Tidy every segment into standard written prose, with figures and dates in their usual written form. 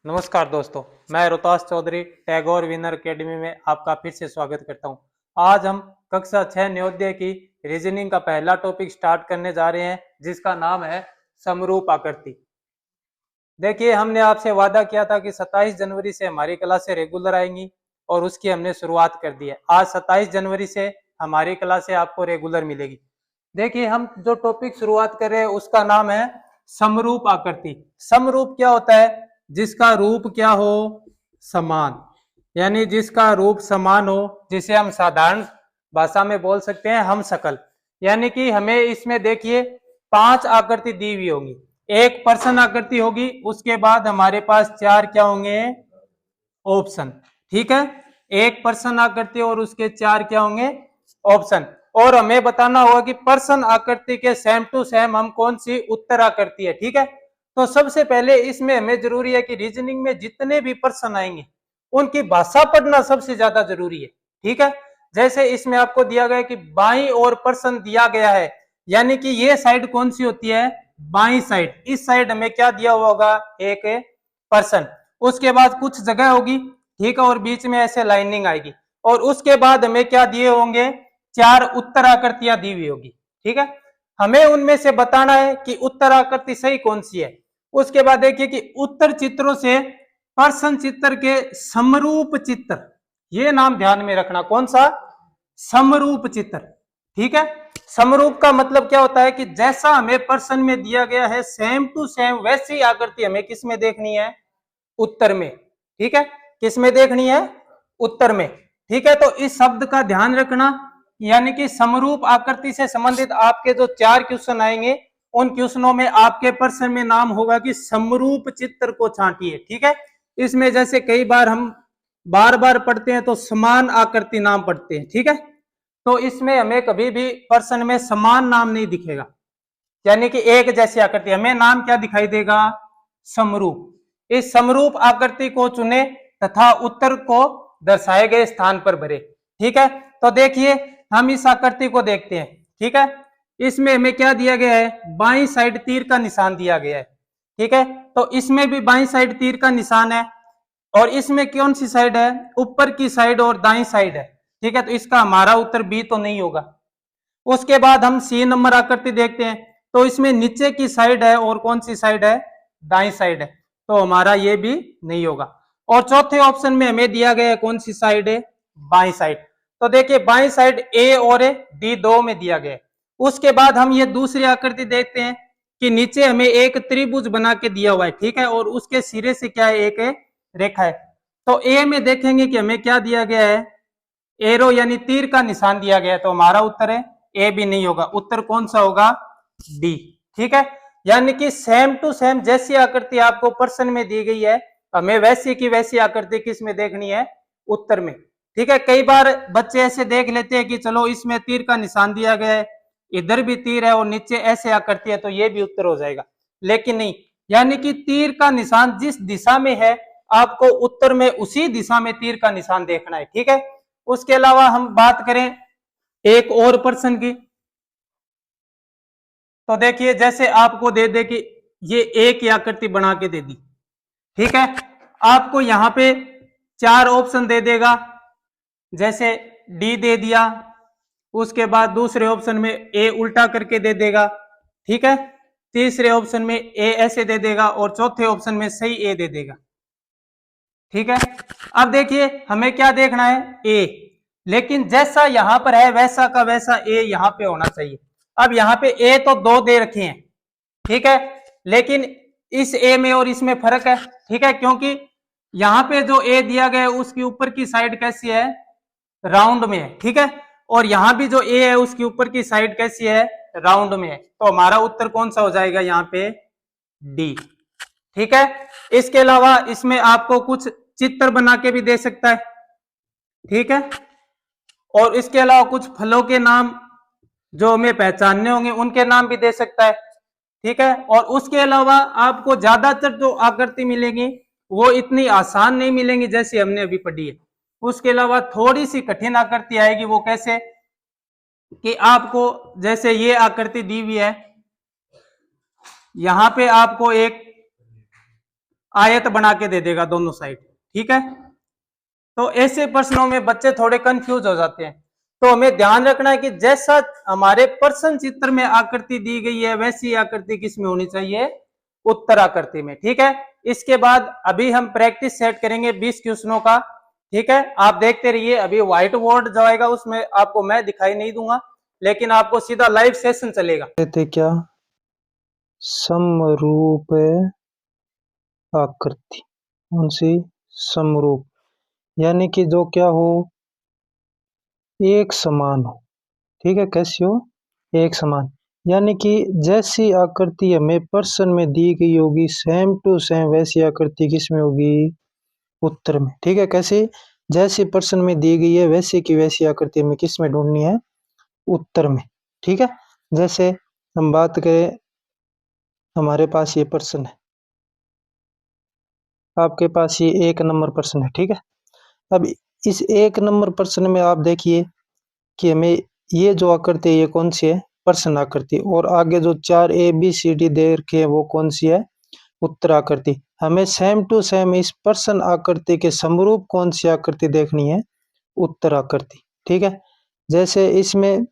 नमस्कार दोस्तों, मैं रोहतास चौधरी टैगोर विनर एकेडमी में आपका फिर से स्वागत करता हूं। आज हम कक्षा 6 नवोदय की रीजनिंग का पहला टॉपिक स्टार्ट करने जा रहे हैं, जिसका नाम है समरूप आकृति। देखिए, हमने आपसे वादा किया था कि 27 जनवरी से हमारी क्लासें रेगुलर आएंगी और उसकी हमने शुरुआत कर दी है। आज 27 जनवरी से हमारी क्लासें आपको रेगुलर मिलेगी। देखिए, हम जो टॉपिक शुरुआत कर रहे हैं उसका नाम है समरूप आकृति। समरूप क्या होता है? जिसका रूप क्या हो? समान, यानी जिसका रूप समान हो, जिसे हम साधारण भाषा में बोल सकते हैं हम सकल। यानी कि हमें इसमें देखिए 5 आकृति दी हुई होंगी। एक पर्सन आकृति होगी, उसके बाद हमारे पास 4 क्या होंगे? ऑप्शन। ठीक है, एक पर्सन आकृति और उसके 4 क्या होंगे? ऑप्शन। और हमें बताना होगा कि पर्सन आकृति के सेम टू सेम हम कौन सी उत्तर आकृति है। ठीक है, तो सबसे पहले इसमें हमें जरूरी है कि रीजनिंग में जितने भी पर्सन आएंगे उनकी भाषा पढ़ना सबसे ज्यादा जरूरी है। ठीक है, जैसे इसमें आपको दिया गया है कि बाई और पर्सन दिया गया है, यानी कि ये साइड कौन सी होती है? By side. इस साइड हमें क्या दिया हुआ होगा? एक पर्सन। उसके बाद कुछ जगह होगी, ठीक है, और बीच में ऐसे लाइनिंग आएगी, और उसके बाद हमें क्या दिए होंगे? 4 उत्तर आकृतियां दी हुई होगी। ठीक है, हमें उनमें से बताना है कि उत्तर आकृति सही कौन सी है। उसके बाद देखिए कि उत्तर चित्रों से पर्सन चित्र के समरूप चित्र, ये नाम ध्यान में रखना। कौन सा? समरूप चित्र। ठीक है, समरूप का मतलब क्या होता है कि जैसा हमें पर्सन में दिया गया है सेम टू सेम वैसी आकृति हमें किस में देखनी है? उत्तर में। ठीक है, किस में देखनी है? उत्तर में। ठीक है, तो इस शब्द का ध्यान रखना, यानी कि समरूप आकृति से संबंधित आपके जो 4 क्वेश्चन आएंगे, उन क्वेश्चनों में आपके प्रश्न में नाम होगा कि समरूप चित्र को छांटिए। ठीक है, इसमें जैसे कई बार हम बार बार पढ़ते हैं तो समान आकृति नाम पढ़ते हैं। ठीक है, तो इसमें हमें कभी भी प्रश्न में समान नाम नहीं दिखेगा, यानी कि एक जैसी आकृति। हमें नाम क्या दिखाई देगा? समरूप। इस समरूप आकृति को चुने तथा उत्तर को दर्शाए गए स्थान पर भरे। ठीक है, तो देखिए हम इस आकृति को देखते हैं। ठीक है, इसमें हमें क्या दिया गया है? बाईं साइड तीर का निशान दिया गया है। ठीक है, तो इसमें भी बाईं साइड तीर का निशान है, और इसमें कौन सी साइड है? ऊपर की साइड और दाईं साइड है। ठीक है, तो इसका हमारा उत्तर बी तो नहीं होगा। उसके बाद हम सी नंबर आकृति देखते हैं, तो इसमें नीचे की साइड है और कौन सी साइड है? दाईं साइड है, तो हमारा ये भी नहीं होगा। और चौथे ऑप्शन में हमें दिया गया है कौन सी साइड है? बाईं साइड। तो देखिए बाईं साइड ए और डी दो में दिया गया है। उसके बाद हम ये दूसरी आकृति देखते हैं कि नीचे हमें एक त्रिभुज बना के दिया हुआ है। ठीक है, और उसके सिरे से क्या है? एक रेखा है। तो ए में देखेंगे कि हमें क्या दिया गया है? एरो यानी तीर का निशान दिया गया है, तो हमारा उत्तर है ए भी नहीं होगा। उत्तर कौन सा होगा? डी। ठीक है, यानी कि सेम टू सेम जैसी आकृति आपको प्रश्न में दी गई है, हमें वैसी की वैसी आकृति किस में देखनी है? उत्तर में। ठीक है, कई बार बच्चे ऐसे देख लेते हैं कि चलो इसमें तीर का निशान दिया गया है, इधर भी तीर है और नीचे ऐसे आकृति है, तो ये भी उत्तर हो जाएगा। लेकिन नहीं, यानी कि तीर का निशान जिस दिशा में है, आपको उत्तर में उसी दिशा में तीर का निशान देखना है। ठीक है, उसके अलावा हम बात करें एक और प्रश्न की, तो देखिए जैसे आपको दे दे कि ये एक आकृति बना के दे दी। ठीक है, आपको यहां पे 4 ऑप्शन दे देगा, जैसे डी दे दिया, उसके बाद दूसरे ऑप्शन में ए उल्टा करके दे देगा। ठीक है, तीसरे ऑप्शन में ए ऐसे दे देगा, और चौथे ऑप्शन में सही ए दे देगा। ठीक है, अब देखिए हमें क्या देखना है? ए। लेकिन जैसा यहां पर है वैसा का वैसा ए यहां पे होना चाहिए। अब यहां पे ए तो 2 दे रखे हैं, ठीक है, लेकिन इस ए में और इसमें फर्क है। ठीक है, क्योंकि यहां पे जो ए दिया गया है उसकी ऊपर की साइड कैसी है? राउंड में है। ठीक है, और यहां भी जो ए है उसकी ऊपर की साइड कैसी है? राउंड में है, तो हमारा उत्तर कौन सा हो जाएगा यहाँ पे? डी। ठीक है, इसके अलावा इसमें आपको कुछ चित्र बना के भी दे सकता है। ठीक है, और इसके अलावा कुछ फलों के नाम जो हमें पहचानने होंगे उनके नाम भी दे सकता है। ठीक है, और उसके अलावा आपको ज्यादातर जो आकृति मिलेगी वो इतनी आसान नहीं मिलेंगी जैसे हमने अभी पढ़ी है। उसके अलावा थोड़ी सी कठिन आकृति आएगी। वो कैसे? कि आपको जैसे ये आकृति दी हुई है, यहां पे आपको एक आयत बना के दे देगा दोनों साइड। ठीक है, तो ऐसे प्रश्नों में बच्चे थोड़े कंफ्यूज हो जाते हैं। तो हमें ध्यान रखना है कि जैसा हमारे प्रश्न चित्र में आकृति दी गई है वैसी आकृति किस में होनी चाहिए, उत्तर आकृति में। ठीक है, इसके बाद अभी हम प्रैक्टिस सेट करेंगे 20 क्वेश्चनों का। ठीक है, आप देखते रहिए। अभी व्हाइट बोर्ड जाएगा, उसमें आपको मैं दिखाई नहीं दूंगा, लेकिन आपको सीधा लाइव सेशन चलेगा। थे क्या समरूप आकृति, कौन सी समरूप, यानी कि जो क्या हो, एक समान हो। ठीक है, कैसी हो, एक समान, यानी कि जैसी आकृति हमें प्रश्न में दी गई होगी सेम टू सेम वैसी आकृति किसमें होगी, उत्तर में। ठीक है, कैसी, जैसी प्रश्न में दी गई है वैसी की वैसी आकृति हमें किस में ढूंढनी है, उत्तर में। ठीक है, जैसे हम बात करें, हमारे पास ये प्रश्न है, आपके पास ये 1 नंबर प्रश्न है। ठीक है, अब इस 1 नंबर प्रश्न में आप देखिए कि हमें ये जो आकृति है ये कौन सी है, प्रश्न आकृति, और आगे जो 4 ABCD दे रखे हैं वो कौन सी है, उत्तर आकृति। हमें सेम टू सेम इस प्रश्न आकृति के समरूप कौन सी आकृति देखनी है, उत्तर आकृति। ठीक है, जैसे इसमें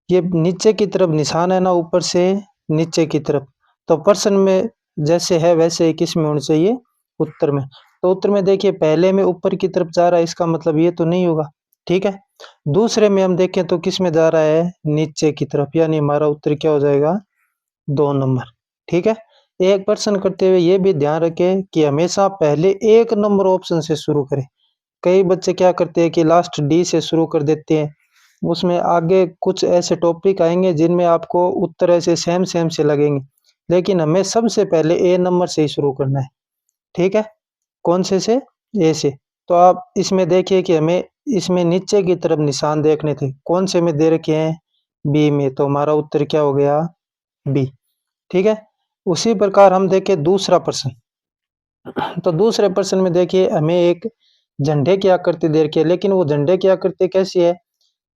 ये नीचे की तरफ निशान है ना, ऊपर से नीचे की तरफ, तो प्रश्न में जैसे है वैसे ही किस में होना चाहिए, उत्तर में। तो उत्तर में देखिए पहले में ऊपर की तरफ जा रहा है, इसका मतलब ये तो नहीं होगा। ठीक है, दूसरे में हम देखें तो किस में जा रहा है, नीचे की तरफ, यानी हमारा उत्तर क्या हो जाएगा, 2 नंबर। ठीक है, एक प्रश्न करते हुए ये भी ध्यान रखें कि हमेशा पहले 1 नंबर ऑप्शन से शुरू करें। कई बच्चे क्या करते हैं कि लास्ट डी से शुरू कर देते हैं, उसमें आगे कुछ ऐसे टॉपिक आएंगे जिनमें आपको उत्तर ऐसे सेम सेम से लगेंगे, लेकिन हमें सबसे पहले ए नंबर से ही शुरू करना है। ठीक है, कौन से, ए से। तो आप इसमें देखिए कि हमें इसमें नीचे की तरफ निशान देखने थे, कौन से में दे रखे हैं, बी में, तो हमारा उत्तर क्या हो गया, बी। ठीक है, उसी प्रकार हम देखें दूसरा प्रश्न। तो दूसरे प्रश्न में देखिए हमें एक झंडे की आकृति दे रखी है, लेकिन वो झंडे की आकृति कैसी है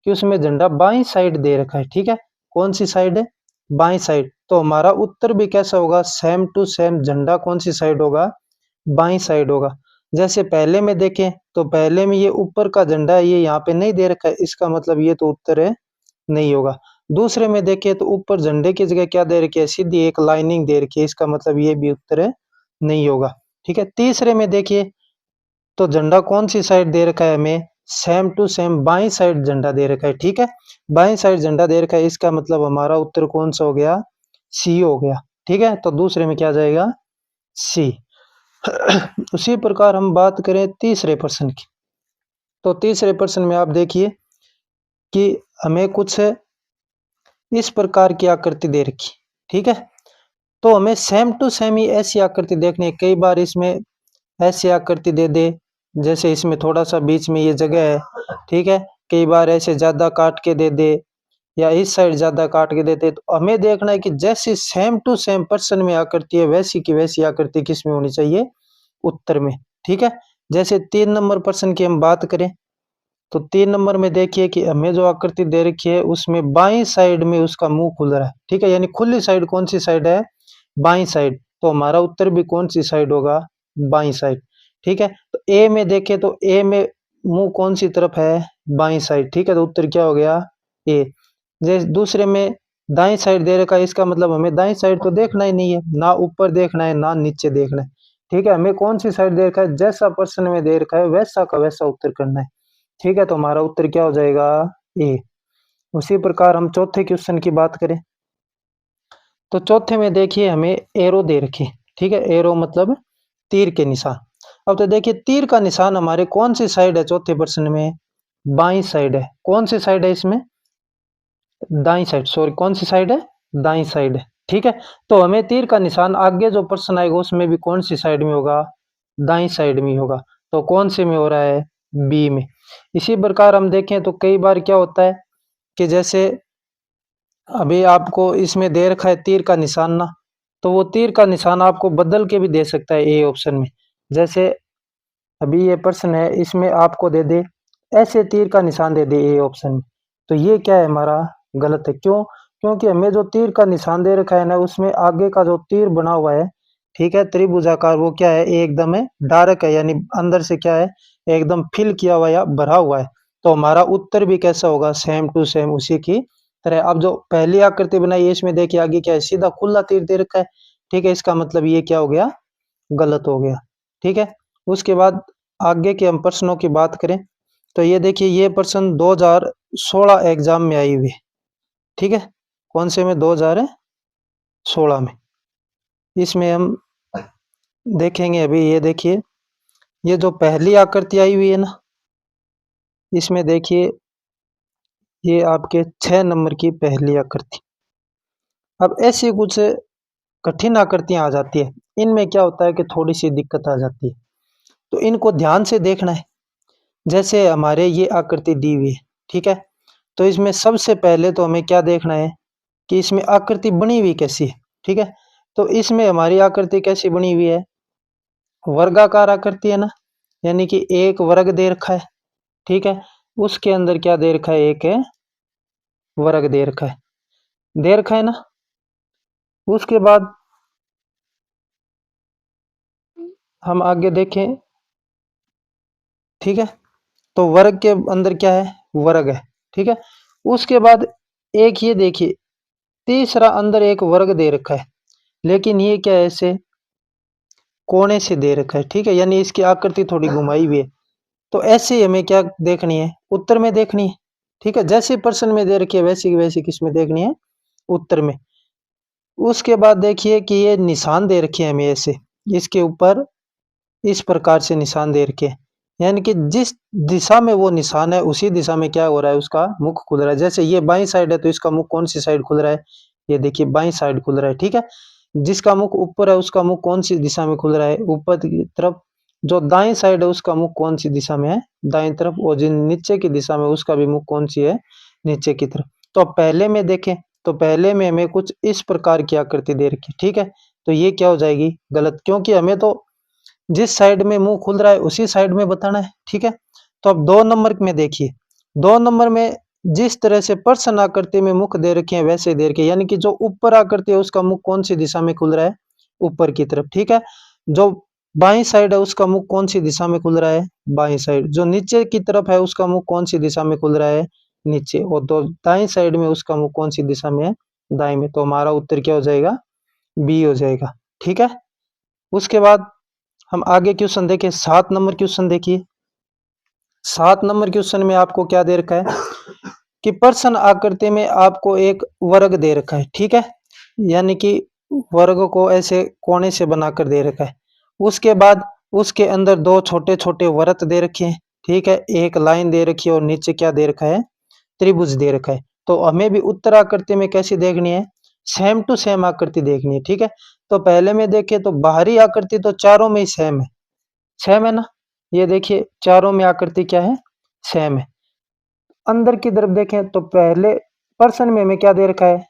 कि उसमें झंडा बाईं साइड दे रखा है। ठीक है, कौन सी साइड है, बाईं साइड। तो हमारा उत्तर भी कैसा होगा, सेम टू सेम, झंडा कौन सी साइड होगा, बाईं साइड होगा। जैसे पहले में देखें तो पहले में ये ऊपर का झंडा है, ये यहाँ पे नहीं दे रखा है, इसका मतलब ये तो उत्तर है, नहीं होगा। दूसरे में देखें तो ऊपर झंडे की जगह क्या दे रखी है, सीधी एक लाइनिंग दे रखी है, इसका मतलब ये भी उत्तर है, नहीं होगा। ठीक है, तीसरे में देखिए तो झंडा कौन सी साइड दे रखा है हमें, सेम टू सेम बाईं साइड झंडा दे रखा है। ठीक है, बाईं साइड झंडा दे रखा है, इसका मतलब हमारा उत्तर कौन सा हो गया, सी हो गया। ठीक है, तो दूसरे में क्या जाएगा, सी। उसी प्रकार हम बात करें तीसरे प्रश्न की, तो तीसरे प्रश्न में आप देखिए कि हमें कुछ इस प्रकार की आकृति दे रखी। ठीक है, तो हमें सेम टू सेम ही ऐसी आकृति देखनी है। कई बार इसमें ऐसी आकृति दे दे, जैसे इसमें थोड़ा सा बीच में ये जगह है। ठीक है, कई बार ऐसे ज्यादा काट के दे दे, या इस साइड ज्यादा काट के देते, तो हमें देखना है कि जैसी सेम टू सेम प्रश्न में आकृति है वैसी की वैसी आकृति किस में होनी चाहिए, उत्तर में। ठीक है, जैसे 3 नंबर प्रश्न की हम बात करें तो 3 नंबर में देखिए कि हमें जो आकृति दे रखी है उसमें बाईं साइड में उसका मुंह खुल रहा है। ठीक है, यानी खुली साइड कौन सी साइड है, बाईं साइड, तो हमारा उत्तर भी कौन सी साइड होगा, बाईं साइड। ठीक है, तो ए में देखें तो ए में मुंह कौन सी तरफ है, बाईं साइड। ठीक है, तो उत्तर क्या हो गया, ए। जैसे दूसरे में दाईं साइड दे रखा है, इसका मतलब हमें दाईं साइड तो देखना ही नहीं है, ना ऊपर देखना है ना नीचे देखना है। ठीक है, हमें कौन सी साइड दे रखा है, जैसा प्रश्न में दे रखा है वैसा का वैसा उत्तर करना है। ठीक है, तो हमारा उत्तर क्या हो जाएगा, ए। उसी प्रकार हम चौथे क्वेश्चन की बात करें तो चौथे में देखिए हमें एरो दे रखे। ठीक है, एरो मतलब तीर के निशान। अब तो देखिए तीर का निशान हमारे कौन सी साइड है, चौथे प्रश्न में बाईं साइड है। कौन सी साइड है इसमें, दाईं साइड, सॉरी कौन सी साइड है, दाईं साइड है। ठीक है, तो हमें तीर का निशान आगे जो प्रश्न आएगा उसमें भी कौन सी साइड में होगा, दाईं साइड में होगा। तो कौन से में हो रहा है, बी में। इसी प्रकार हम देखें तो कई बार क्या होता है कि जैसे अभी आपको इसमें दे रखा है तीर का निशान ना, तो वो तीर का निशान आपको बदल के भी दे सकता है ए ऑप्शन में। जैसे अभी ये प्रश्न है, इसमें आपको दे दे ऐसे तीर का निशान दे दे ए ऑप्शन में, तो ये क्या है, हमारा गलत है। क्यों, क्योंकि हमें जो तीर का निशान दे रखा है ना उसमें आगे का जो तीर बना हुआ है, ठीक है। त्रिभुजाकार वो क्या है, एकदम है डार्क है, यानी अंदर से क्या है, एकदम फिल किया हुआ या भरा हुआ है। तो हमारा उत्तर भी कैसा होगा, सेम टू सेम उसी की तरह। अब जो पहली आकृति बनाई है इसमें देखिए आगे क्या है, सीधा खुला तीर दे रखा है, ठीक है। इसका मतलब ये क्या हो गया, गलत हो गया, ठीक है। उसके बाद आगे के हम प्रश्नों की बात करें तो ये देखिए, ये प्रश्न 2016 एग्जाम में आई हुई, ठीक है। कौन से में, 2016 में। इसमें हम देखेंगे अभी, ये देखिए, ये जो पहली आकृति आई हुई है ना, इसमें देखिए ये आपके 6 नंबर की पहली आकृति। अब ऐसी कुछ कठिन आकृतियां आ जाती है, इनमें क्या होता है कि थोड़ी सी दिक्कत आ जाती है, तो इनको ध्यान से देखना है। जैसे हमारे ये आकृति दी हुई है, ठीक है। तो इसमें सबसे पहले तो हमें क्या देखना है कि इसमें आकृति बनी हुई कैसी है, ठीक है। तो इसमें हमारी आकृति कैसी बनी हुई है, वर्गाकार आकृति है ना, यानी कि एक वर्ग दे रखा है, ठीक है। उसके अंदर क्या दे रखा है, एक है वर्ग दे रखा है ना। उसके बाद हम आगे देखें, ठीक है। तो वर्ग के अंदर क्या है, वर्ग है, ठीक है। उसके बाद एक ये देखिए, तीसरा अंदर एक वर्ग दे रखा है, लेकिन ये क्या है, ऐसे कोने से दे रखा है, ठीक है, यानी इसकी आकृति थोड़ी घुमाई हुई है। तो ऐसे ही हमें क्या देखनी है, उत्तर में देखनी है, ठीक है। जैसे प्रश्न में दे रखी है वैसी की वैसी किस में देखनी है, उत्तर में। उसके बाद देखिए कि ये निशान दे रखे हैं हमें ऐसे, इसके ऊपर इस प्रकार से निशान दे रखे हैं, यानी कि जिस दिशा में वो निशान है उसी दिशा में क्या हो रहा है, उसका मुख खुल रहा है। जैसे ये बाईं साइड है तो इसका मुख कौन सी साइड खुल रहा है, ये देखिए बाईं साइड खुल रहा है, ठीक है। जिसका मुख ऊपर है उसका मुख कौन सी दिशा में खुल रहा है, ऊपर की तरफ। जो दाएं साइड है उसका मुख कौन सी दिशा में है, दाएं तरफ। और जिन नीचे की दिशा में उसका भी मुख कौन सी है, नीचे की तरफ। तो अब पहले में देखें तो पहले में हमें कुछ इस प्रकार की आकृति दे रखी, ठीक है। तो ये क्या हो जाएगी, गलत, क्योंकि हमें तो जिस साइड में मुंह खुल रहा है उसी साइड में बताना है, ठीक है। तो अब 2 नंबर में देखिए, 2 नंबर में जिस तरह से प्रश्न आकृति में मुख दे रखे हैं वैसे दे रखे, यानी कि जो ऊपर आकृति है उसका मुख कौन सी दिशा में खुल रहा है, ऊपर की तरफ, ठीक है। जो बाईं साइड है उसका मुख कौन सी दिशा में खुल रहा है, बाईं साइड। जो नीचे की तरफ है उसका मुख कौन सी दिशा में खुल रहा है, नीचे। और दो दाईं साइड में उसका मुख कौन सी दिशा में है, दाएं में। तो हमारा उत्तर क्या हो जाएगा, बी हो जाएगा, ठीक है। उसके बाद हम आगे क्वेश्चन देखें, 7 नंबर क्वेश्चन देखिए। 7 नंबर क्वेश्चन में आपको क्या दे रखा है कि प्रश्न आकृति में आपको एक वर्ग दे रखा है, ठीक है, यानी कि वर्ग को ऐसे कोने से बनाकर दे रखा है। उसके बाद उसके अंदर दो छोटे छोटे वृत्त दे रखे हैं, ठीक है। एक लाइन दे रखी है और नीचे क्या दे रखा है, त्रिभुज दे रखा है। तो हमें भी उत्तर आकृति में कैसी देखनी है, सेम टू सेम आकृति देखनी है, ठीक है। तो पहले में देखें तो बाहरी आकृति तो चारों में ही सेम है ना। ये देखिए चारों में आकृति क्या है, सेम है। अंदर की तरफ देखें तो पहले पर्सन में हमें क्या दे रखा है,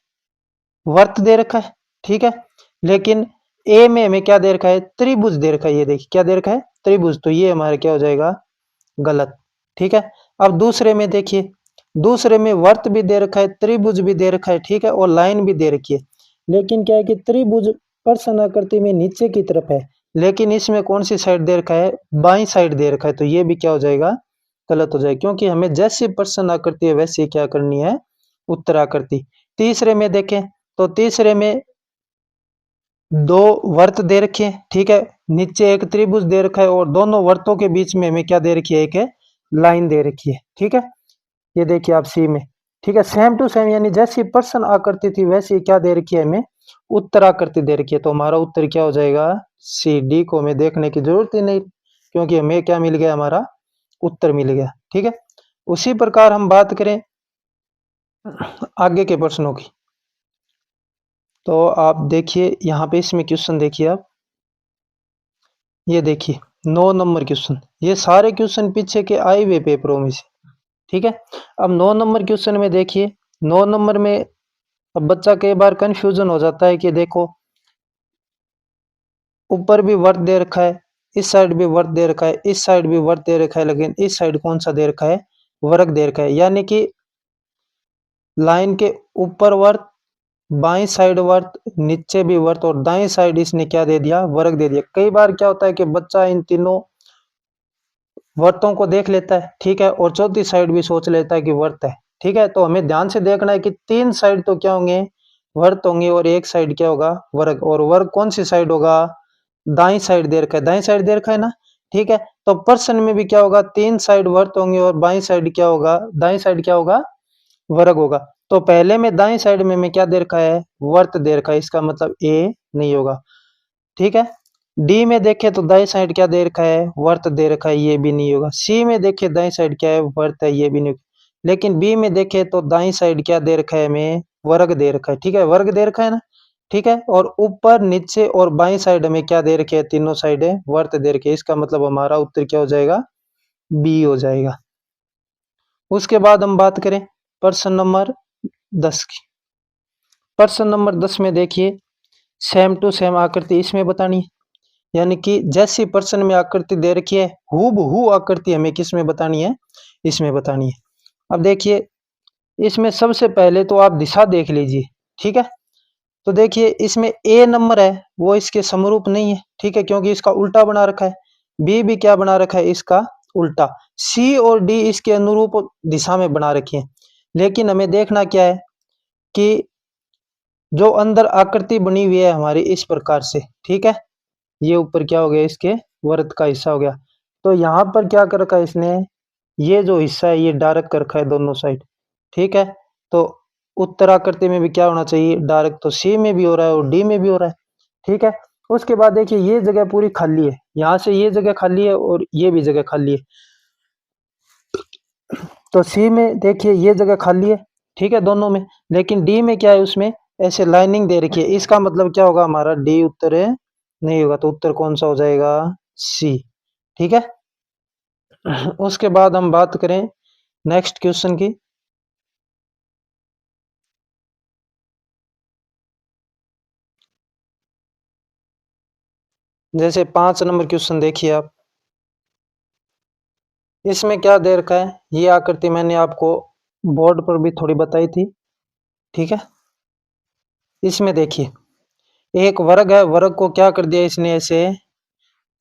वर्त दे रखा है, ठीक है। लेकिन ए में हमें क्या दे रखा है, त्रिभुज दे रखा है। ये देखिए क्या दे रखा है, त्रिभुज। तो ये हमारा क्या हो जाएगा, गलत, ठीक है। अब दूसरे में देखिए, दूसरे में वर्त भी दे रखा है, त्रिभुज भी दे रखा है, ठीक है, और लाइन भी दे रखी है। लेकिन क्या है कि त्रिभुज प्रश्न आकृति में नीचे की तरफ है, लेकिन इसमें कौन सी साइड दे रखा है, बाईं साइड दे रखा है। तो ये भी क्या हो जाएगा, गलत हो जाएगा, क्योंकि हमें जैसी प्रश्न आकृति है वैसी क्या करनी है, उत्तर आकृति। तीसरे में देखें तो तीसरे में दो वर्त दे रखे हैं, ठीक है। नीचे एक त्रिभुज दे रखा है और दोनों वर्तों के बीच में हमें क्या दे रखी है, एक है लाइन दे रखी है, ठीक है। ये देखिए आप सी में, ठीक है, सेम टू सेम, यानी जैसी प्रश्न आकृति थी वैसी क्या दे रखी है, हमें उत्तर आकृति दे रखी है। तो हमारा उत्तर क्या हो जाएगा, सी। डी को हमें देखने की जरूरत ही नहीं, क्योंकि हमें क्या मिल गया, हमारा उत्तर मिल गया, ठीक है। उसी प्रकार हम बात करें आगे के प्रश्नों की, तो आप देखिए यहाँ पे इसमें क्वेश्चन देखिए आप, ये देखिए 9 नंबर क्वेश्चन। ये सारे क्वेश्चन पीछे के आए हुए पेपरों में से, ठीक है। अब 9 नंबर क्वेश्चन में देखिए, 9 नंबर में अब बच्चा कई बार कंफ्यूजन हो जाता है कि देखो ऊपर भी वर्त दे रखा है, इस साइड भी वर्त दे रखा है, इस साइड भी वर्त दे रखा है, लेकिन इस साइड कौन सा दे रखा है, वर्ग दे रखा है। यानी कि लाइन के ऊपर वर्त बाईं साइड वर्त, नीचे भी वर्त, और दाईं साइड इसने क्या दे दिया, वर्ग दे दिया। कई बार क्या होता है कि बच्चा इन तीनों वर्तों को देख लेता है, ठीक है, और चौथी साइड भी सोच लेता है कि वर्त है, ठीक है। तो हमें ध्यान से देखना है कि तीन साइड तो क्या होंगे, वर्त होंगे, और एक साइड क्या होगा, वर्ग। और वर्ग कौन सी साइड होगा, दाईं साइड दे रखा है, दाईं साइड दे रखा है ना, ठीक है। तो प्रश्न में भी क्या होगा, तीन साइड वर्त होंगे और बाईं साइड क्या होगा, दाईं साइड क्या होगा, वर्ग होगा। तो पहले में दाईं साइड में क्या दे रखा है, वर्त दे रखा है, इसका मतलब ए नहीं होगा, ठीक है। डी में देखे तो दाईं साइड क्या दे रखा है, वर्त दे रखा है, ये भी नहीं होगा। सी में देखे दाईं साइड क्या है, वर्त है, ये भी नहीं होगा। लेकिन बी में देखे तो दाईं साइड क्या दे रखा है, हमें वर्ग दे रखा है, ठीक है, वर्ग दे रखा है ना, ठीक है। और ऊपर नीचे और बाईं साइड में क्या दे रखे है, तीनों साइड है वर्त दे रखे, इसका मतलब हमारा उत्तर क्या हो जाएगा, बी हो जाएगा। उसके बाद हम बात करें प्रश्न नंबर 10 की। प्रश्न नंबर 10 में देखिए, सेम टू सेम आकृति इसमें बतानी है, यानी कि जैसी प्रश्न में आकृति दे रखी है हूबहू आकृति हमें किस में बतानी है, इसमें बतानी है। अब देखिए, इसमें सबसे पहले तो आप दिशा देख लीजिए, ठीक है। तो देखिए, इसमें ए नंबर है वो इसके समरूप नहीं है, ठीक है, क्योंकि इसका उल्टा बना रखा है। बी भी क्या बना रखा है, इसका उल्टा। सी और डी इसके अनुरूप दिशा में बना रखी है। लेकिन हमें देखना क्या है कि जो अंदर आकृति बनी हुई है हमारी इस प्रकार से, ठीक है, ये ऊपर क्या हो गया, इसके वर्त का हिस्सा हो गया। तो यहाँ पर क्या कर रखा है इसने, ये जो हिस्सा है ये डार्क कर रखा है दोनों साइड, ठीक है। तो उत्तर आकृति में भी क्या होना चाहिए, डार्क। तो सी में भी हो रहा है और डी में भी हो रहा है, ठीक है। उसके बाद देखिए, ये जगह पूरी खाली है, यहाँ से ये जगह खाली है और ये भी जगह खाली है। तो सी में देखिए ये जगह खाली है, ठीक है, दोनों में। लेकिन डी में क्या है, उसमें ऐसे लाइनिंग दे रखी है, इसका मतलब क्या होगा, हमारा डी उत्तर है नहीं होगा। तो उत्तर कौन सा हो जाएगा, सी, ठीक है। उसके बाद हम बात करें नेक्स्ट क्वेश्चन की। जैसे 5 नंबर क्वेश्चन देखिए आप, इसमें क्या दे रखा है, ये आकृति मैंने आपको बोर्ड पर भी थोड़ी बताई थी, ठीक है। इसमें देखिए, एक वर्ग है, वर्ग को क्या कर दिया इसने, ऐसे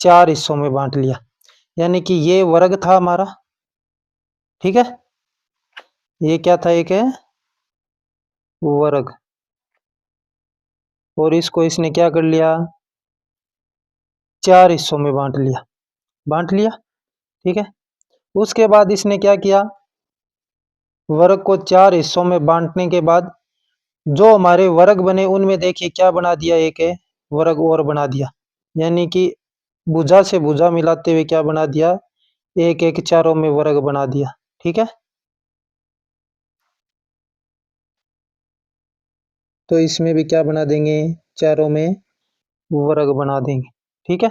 चार हिस्सों में बांट लिया, यानी कि ये वर्ग था हमारा, ठीक है, ये क्या था, एक है वर्ग, और इसको इसने क्या कर लिया, चार हिस्सों में बांट लिया, ठीक है। उसके बाद इसने क्या किया, वर्ग को चार हिस्सों में बांटने के बाद जो हमारे वर्ग बने उनमें देखिए क्या बना दिया, एक है वर्ग और बना दिया, यानी कि भुजा से भुजा मिलाते हुए क्या बना दिया, एक एक चारों में वर्ग बना दिया, ठीक है। तो इसमें भी क्या बना देंगे, चारों में वर्ग बना देंगे, ठीक है।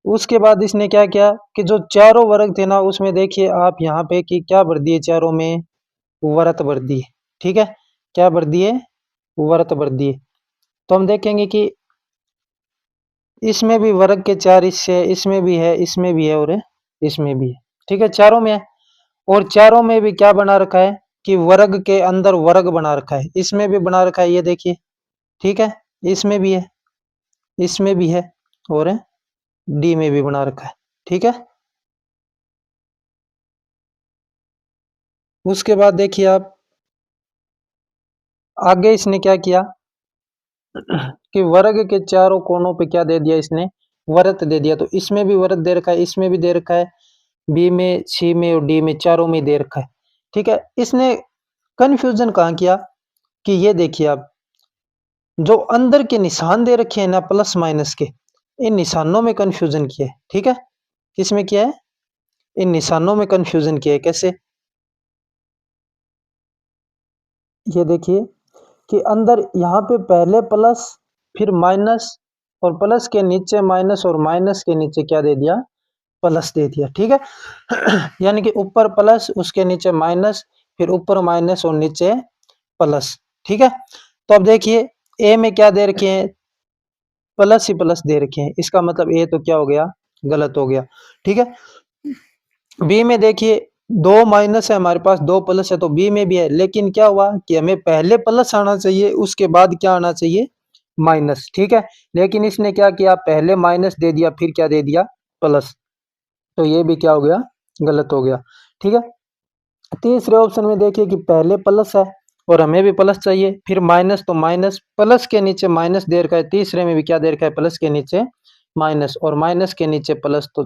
उसके बाद इसने क्या किया कि जो चारों वर्ग थे ना, उसमें देखिए आप यहाँ पे कि क्या भर दिए, चारों में वर्त भर दिए, ठीक है। क्या भर दिए, वर्त भर दिए। तो हम देखेंगे कि इसमें भी वर्ग के चार हिस्से है, इसमें भी है, इसमें भी है और इसमें भी है, ठीक है, चारों में है। और चारों में भी क्या बना रखा है कि वर्ग के अंदर वर्ग बना रखा है, इसमें भी बना रखा है, ये देखिए, ठीक है, इसमें भी है, इसमें भी है, और डी में भी बना रखा है, ठीक है। उसके बाद देखिए आप, आगे इसने क्या किया कि वर्ग के चारों कोनों पे क्या दे दिया इसने, वर्त दे दिया। तो इसमें भी वर्त दे रखा है, इसमें भी दे रखा है, बी में, सी में और डी में, चारों में दे रखा है, ठीक है। इसने कंफ्यूजन कहाँ किया कि ये देखिए आप, जो अंदर के निशान दे रखे हैं ना प्लस माइनस के, इन निशानों में कंफ्यूजन किया है, ठीक है। किसमें किया है, इन निशानों में कंफ्यूजन किया है। कैसे, ये देखिए कि अंदर यहाँ पे पहले प्लस फिर माइनस, और प्लस के नीचे माइनस, और माइनस के नीचे क्या दे दिया, प्लस दे दिया, ठीक है। यानी कि ऊपर प्लस, उसके नीचे माइनस, फिर ऊपर माइनस और नीचे प्लस, ठीक है। तो अब देखिए, ए में क्या दे रखे हैं, प्लस ही प्लस दे रखे हैं, इसका मतलब ए तो क्या हो गया, गलत हो गया, ठीक है। बी में देखिए दो माइनस है हमारे पास, दो प्लस है, तो बी में भी है, लेकिन क्या हुआ कि हमें पहले प्लस आना चाहिए, उसके बाद क्या आना चाहिए, माइनस। ठीक है, लेकिन इसने क्या किया, पहले माइनस दे दिया, फिर क्या दे दिया, प्लस। तो ये भी क्या हो गया, गलत हो गया। ठीक है, तीसरे ऑप्शन में देखिए कि पहले प्लस है और हमें भी प्लस चाहिए, फिर माइनस, तो माइनस प्लस के नीचे माइनस दे रखा है, तीसरे में भी क्या दे रखा है, प्लस के नीचे माइनस, और माइनस के नीचे प्लस, तो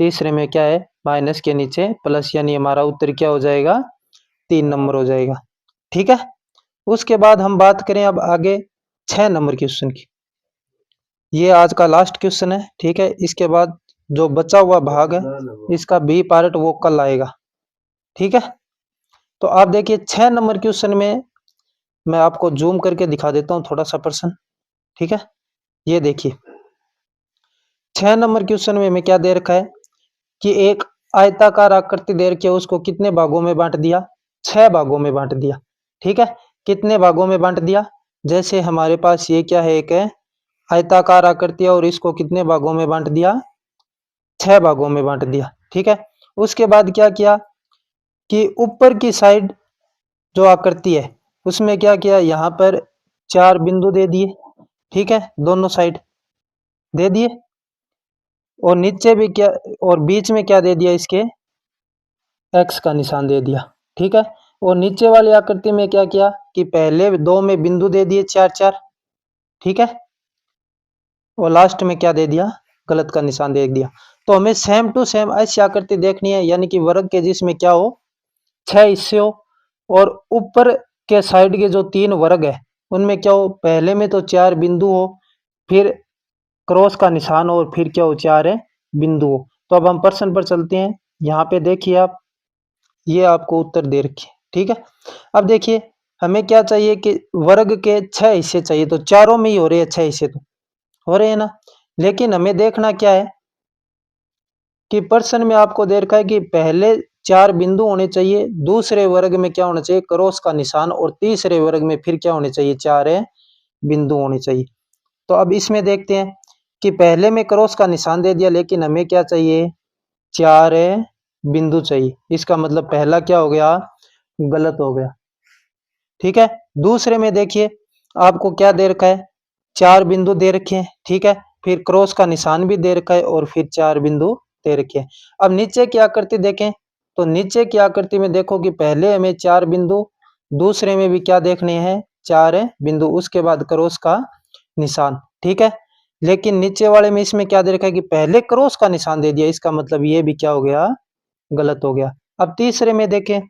तीसरे में क्या है, माइनस के नीचे प्लस, यानी हमारा उत्तर क्या हो जाएगा, 3 नंबर हो जाएगा। ठीक है, उसके बाद हम बात करें अब आगे 6 नंबर क्वेश्चन की। ये आज का लास्ट क्वेश्चन है। ठीक है, इसके बाद जो बचा हुआ भाग है इसका बी पार्ट वो कल आएगा। ठीक है, तो आप देखिए 6 नंबर क्वेश्चन में मैं आपको जूम करके दिखा देता हूँ थोड़ा सा प्रश्न। ठीक है, ये देखिए 6 नंबर क्वेश्चन में हमें क्या दे रखा है कि एक आयताकार आकृति दे रखी है, उसको कितने भागों में बांट दिया, 6 भागों में बांट दिया। ठीक है, कितने भागों में बांट दिया, जैसे हमारे पास ये क्या है, एक है आयताकार आकृति और इसको कितने भागों में बांट दिया, 6 भागों में बांट दिया। ठीक है, उसके बाद क्या किया कि ऊपर की साइड जो आकृति है उसमें क्या किया, यहाँ पर 4 बिंदु दे दिए। ठीक है, दोनों साइड दे दिए, और नीचे भी क्या, और बीच में क्या दे दिया, इसके एक्स का निशान दे दिया। ठीक है, और नीचे वाली आकृति में क्या किया कि पहले दो में बिंदु दे दिए 4 4। ठीक है, और लास्ट में क्या दे दिया, गलत का निशान दे दिया। तो हमें सेम टू सेम ऐसी आकृति देखनी है, यानी कि वर्ग के जिसमें क्या हो, 6 हिस्से हो, और ऊपर के साइड के जो 3 वर्ग है उनमें क्या हो, पहले में तो 4 बिंदु हो, फिर क्रॉस का निशान हो, और फिर क्या हो, 4 बिंदु हो। तो अब हम प्रश्न पर चलते हैं। यहाँ पे देखिए आप, ये आपको उत्तर दे रखे। ठीक है, अब देखिए हमें क्या चाहिए कि वर्ग के 6 हिस्से चाहिए, तो चारों में ही हो रहे हैं 6 हिस्से, तो हो रहे हैं ना। लेकिन हमें देखना क्या है कि प्रश्न में आपको दे रखा है कि पहले 4 बिंदु होने चाहिए, दूसरे वर्ग में क्या होना चाहिए, क्रॉस का निशान, और तीसरे वर्ग में फिर क्या होने चाहिए, 4 बिंदु होने चाहिए। तो अब इसमें देखते हैं कि पहले में क्रॉस का निशान दे दिया, लेकिन हमें क्या चाहिए, 4 बिंदु चाहिए। इसका मतलब पहला क्या हो गया, गलत हो गया। ठीक है, दूसरे में देखिए आपको क्या दे रखा है, 4 बिंदु दे रखे हैं। ठीक है, फिर क्रॉस का निशान भी दे रखा है, और फिर 4 बिंदु दे रखे हैं। अब नीचे की आकृति देखें, तो नीचे की आकृति में देखो कि पहले हमें 4 बिंदु, दूसरे में भी क्या देखने हैं, 4 बिंदु, उसके बाद क्रॉस का निशान। ठीक है, लेकिन नीचे वाले में इसमें क्या दे रखा है कि पहले क्रॉस का निशान दे दिया, इसका मतलब ये भी क्या हो गया, गलत हो गया। अब तीसरे में देखें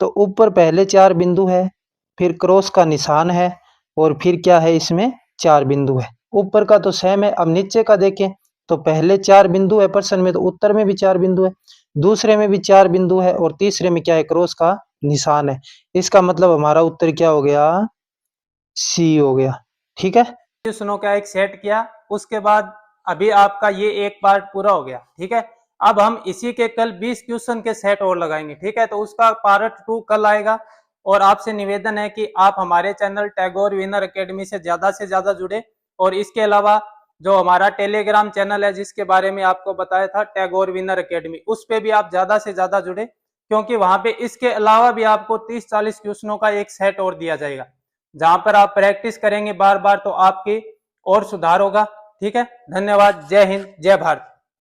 तो ऊपर पहले 4 बिंदु है, फिर क्रॉस का निशान है, और फिर क्या है, इसमें 4 बिंदु है। ऊपर का तो सेम है। अब नीचे का देखें तो पहले 4 बिंदु है प्रश्न में, तो उत्तर में भी 4 बिंदु है, दूसरे में भी 4 बिंदु है, और तीसरे में क्या है, क्रॉस का निशान है। इसका मतलब हमारा उत्तर क्या हो गया, सी हो गया। ठीक है, क्वेश्चनों का एक सेट किया, उसके बाद अभी आपका ये एक पार्ट पूरा हो गया। ठीक है, अब हम इसी के कल 20 क्वेश्चन के सेट और लगाएंगे। ठीक है, तो उसका पार्ट 2 कल आएगा। और आपसे निवेदन है कि आप हमारे चैनल टैगोर विनर एकेडमी से ज्यादा जुड़े, और इसके अलावा जो हमारा टेलीग्राम चैनल है जिसके बारे में आपको बताया था, टैगोर विनर एकेडमी, उस पे भी आप ज्यादा से ज्यादा जुड़े, क्योंकि वहां पे इसके अलावा भी आपको 30-40 क्वेश्चनों का एक सेट और दिया जाएगा, जहां पर आप प्रैक्टिस करेंगे बार बार, तो आपकी और सुधार होगा। ठीक है, धन्यवाद, जय हिंद, जय भारत।